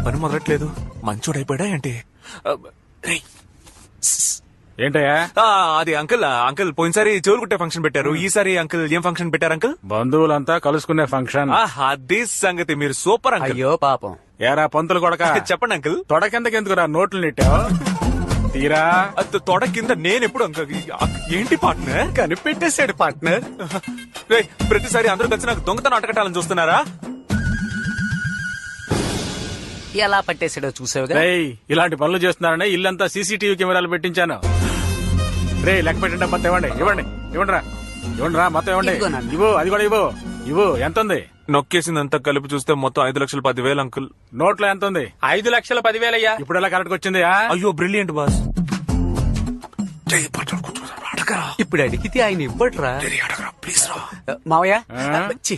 పని మొదలట్లేదు. మంచోడైపోయాడా ఏంటి? రేయ్. ఏంటయ్యా? అది అంకుల్ అంకుల్ పోయినసారి చెవులు కుట్టే ఫంక్షన్ పెట్టారు. ఈసారి అంకుల్ ఏం ఫంక్షన్ పెట్టారు అంకుల్? బంధువులంతా కలుసుకునే ఫంక్షన్. అదే సంగతి. మీరు సూపర్ అంకుల్. అయ్యో పాపం. ఏరా పంతులు కొడక, చెప్పండి అంకుల్. తొడ కిందకెందుకురా నోట్లు నెట్టావు? తీరా తొడ కింద నేనెప్పుడు అంకుల్? ఏంటి పార్ట్నర్? కనిపెట్టేశాడు పార్ట్నర్. రేయ్, ప్రతిసారి అందరూ కలిసి నాకు దొంగతనం అటకట్టాలని చూస్తున్నారా? ఎలా పట్టేశాడో చూసావుగా. రేయ్, ఇలాంటి పనులు చేస్తున్నారని ఇల్లంతా సీసీటీవీ కెమెరాలు పెట్టించాను. రే లెక్క పెట్టండి. మొత్తం ఇవ్వండి ఇవ్వండి ఇవ్వండి రా ఇవ్వండి రా మొత్తం ఇవ్వండి. ఇదిగో నాన్న. ఇవ్వు, అది కూడా ఇవ్వు. ఇవ్వు. ఎంత ఉంది? నొక్కేసిందంతా కలిపి చూస్తే మొత్తం 5,10,000 అంకుల్. నోట్లో ఎంత ఉంది? 5,10,000 అయ్యా. ఇప్పుడు ఎలా కరెక్ట్ వచ్చింది? అయ్యో బ్రిలియంట్ బాస్. ఇప్పుడు అడిగితే ఆయన ఇవ్వట్రా. ప్లీజ్ రా. మావయ్య ఆ? ఛీ,